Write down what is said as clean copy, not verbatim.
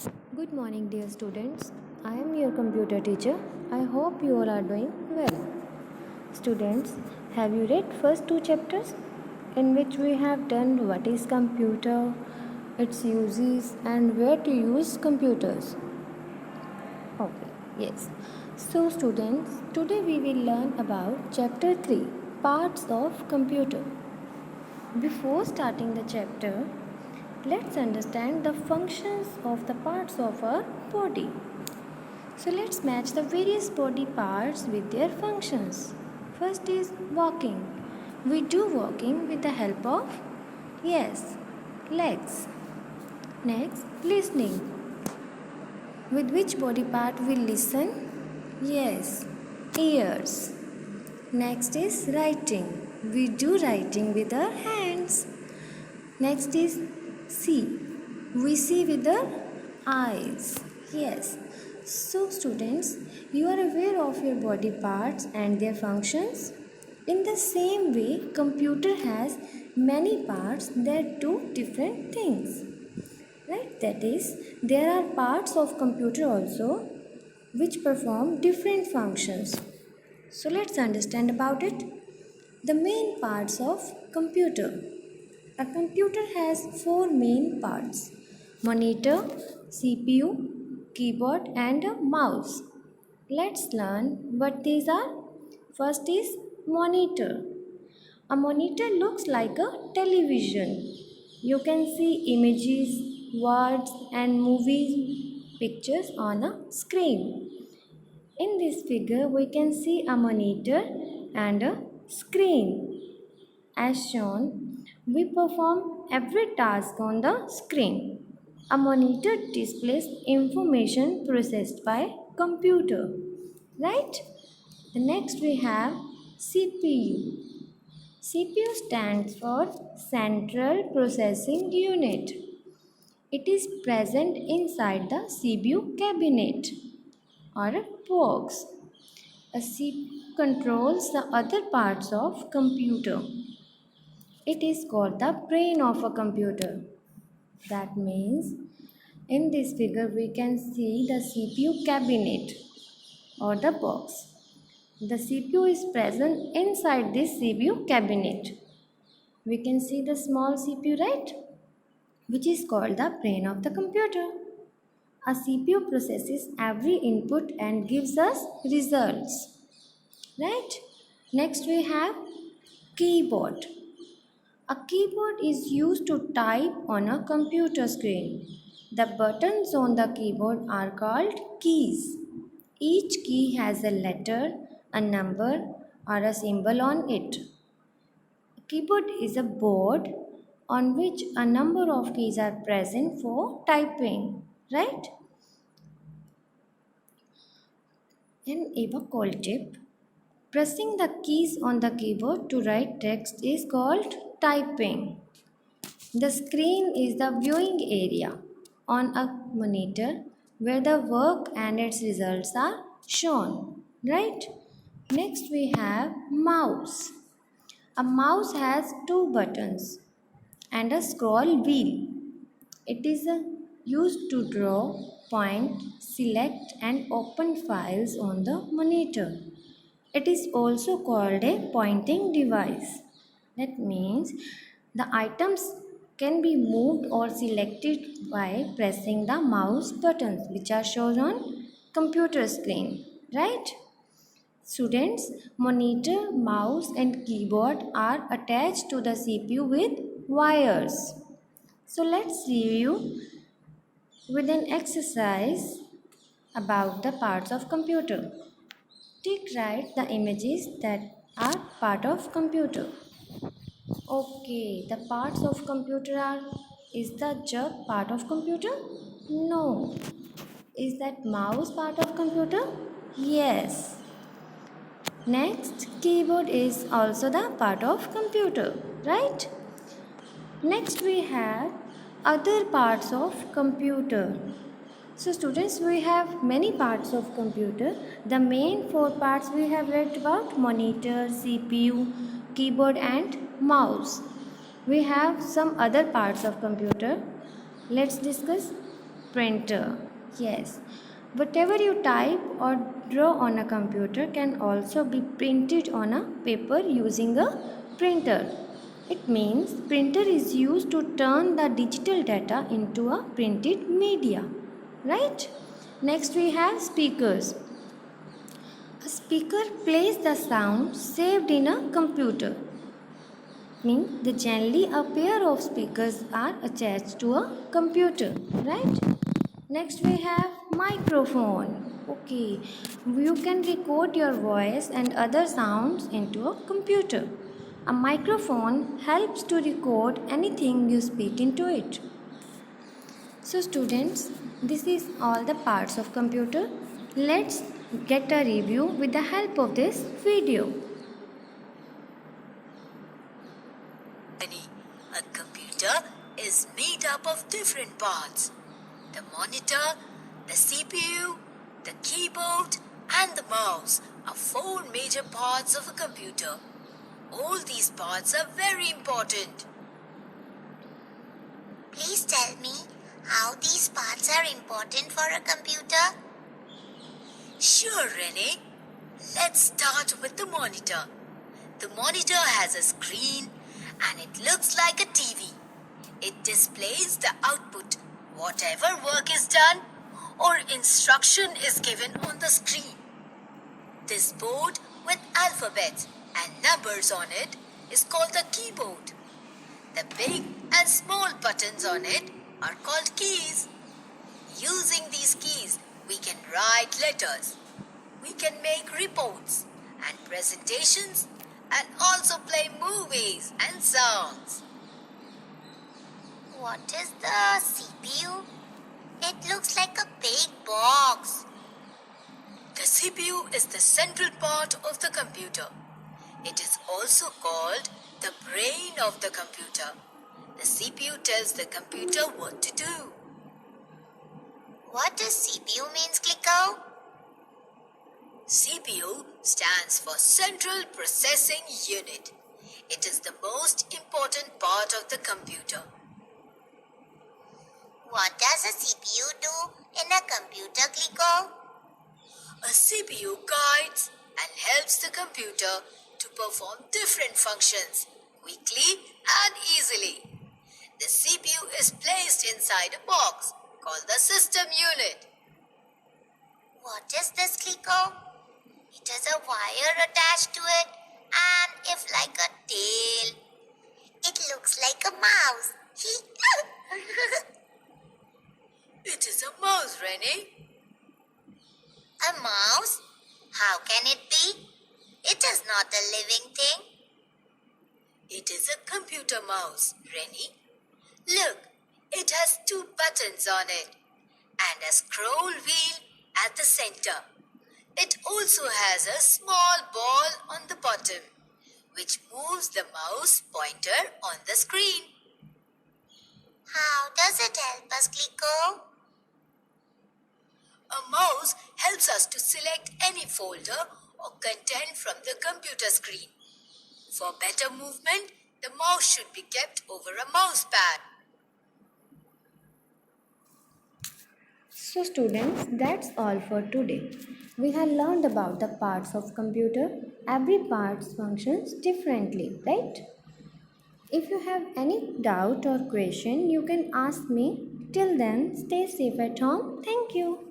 Good morning, dear students. I am your computer teacher. I hope you all are doing well. Students, have you read first two chapters in which we have done what is computer, its uses and where to use computers? Okay, yes. So students, today we will learn about chapter 3, parts of computer. Before starting the chapter, let's understand the functions of the parts of our body. So let's match the various body parts with their functions. First is walking. We do walking with the help of, yes, legs. Next, listening. With which body part we listen? Yes, ears. Next is writing. We do writing with our hands. Next is see. We see with our eyes. Yes. So students, you are aware of your body parts and their functions. In the same way, computer has many parts that do different things. Right? That is, there are parts of computer also which perform different functions. So let's understand about it. The main parts of computer. A computer has four main parts: monitor, CPU, keyboard and a mouse. Let's learn what these are. First is monitor. A monitor looks like a television. You can see images, words and movie pictures on a screen. In this figure we can see a monitor and a screen. As shown, we perform every task on the screen. A monitor displays information processed by computer. Right? The next we have CPU. CPU stands for Central Processing Unit. It is present inside the CPU cabinet or a box. A CPU controls the other parts of computer. It is called the brain of a computer. That means in this figure we can see the CPU cabinet or the box. The CPU is present inside this CPU cabinet. We can see the small CPU, right? Which is called the brain of the computer. A CPU processes every input and gives us results. Right? Next we have keyboard. A keyboard is used to type on a computer screen. The buttons on the keyboard are called keys. Each key has a letter, a number, or a symbol on it. A keyboard is a board on which a number of keys are present for typing, right? An evocal tip. Pressing the keys on the keyboard to write text is called typing. The screen is the viewing area on a monitor where the work and its results are shown, right? Next we have mouse. A mouse has two buttons and a scroll wheel. It is used to draw, point, select and open files on the monitor. It is also called a pointing device. That means the items can be moved or selected by pressing the mouse buttons which are shown on computer screen, right? Students, monitor, mouse and keyboard are attached to the CPU with wires. So let's review with an exercise about the parts of computer. Take right the images that are part of computer. Okay, the parts of computer are, is the jug part of computer? No. Is that mouse part of computer? Yes. Next, keyboard is also the part of computer, right? Next we have other parts of computer. So students, we have many parts of computer. The main four parts we have read about: monitor, CPU, keyboard and mouse. We have some other parts of computer. Let's discuss. Printer. Yes. Whatever you type or draw on a computer can also be printed on a paper using a printer. It means printer is used to turn the digital data into a printed media. Right? Next we have speakers. A speaker plays the sound saved in a computer. Means the generally a pair of speakers are attached to a computer, right? Next we have microphone. Okay, you can record your voice and other sounds into a computer. A microphone helps to record anything you speak into it. So students, this is all the parts of computer. Let's get a review with the help of this video. A computer is made up of different parts. The monitor, the CPU, the keyboard and the mouse are four major parts of a computer. All these parts are very important. Please tell me how these parts are important for a computer. Sure, Renee. Let's start with the monitor. The monitor has a screen and it looks like a TV. It displays the output, whatever work is done or instruction is given on the screen. This board with alphabets and numbers on it is called the keyboard. The big and small buttons on it are called keys. Using these keys, we can write letters. We can make reports and presentations and also play movies and songs. What is the CPU? It looks like a big box. The CPU is the central part of the computer. It is also called the brain of the computer. The CPU tells the computer what to do. What does CPU means, Clicko? CPU stands for Central Processing Unit. It is the most important part of the computer. What does a CPU do in a computer, Clicko? A CPU guides and helps the computer to perform different functions quickly and easily. The CPU is placed inside a box called the system unit. What is this, Clicko? It has a wire attached to it and if like a tail. It looks like a mouse. It is a mouse, Rennie. A mouse? How can it be? It is not a living thing. It is a computer mouse, Rennie. Look, it has two buttons on it and a scroll wheel at the center. It also has a small ball on the bottom, which moves the mouse pointer on the screen. How does it help us, Clicko? A mouse helps us to select any folder or content from the computer screen. For better movement, the mouse should be kept over a mouse pad. So students, that's all for today. We have learned about the parts of computer. Every part functions differently, right? If you have any doubt or question, you can ask me. Till then, stay safe at home. Thank you.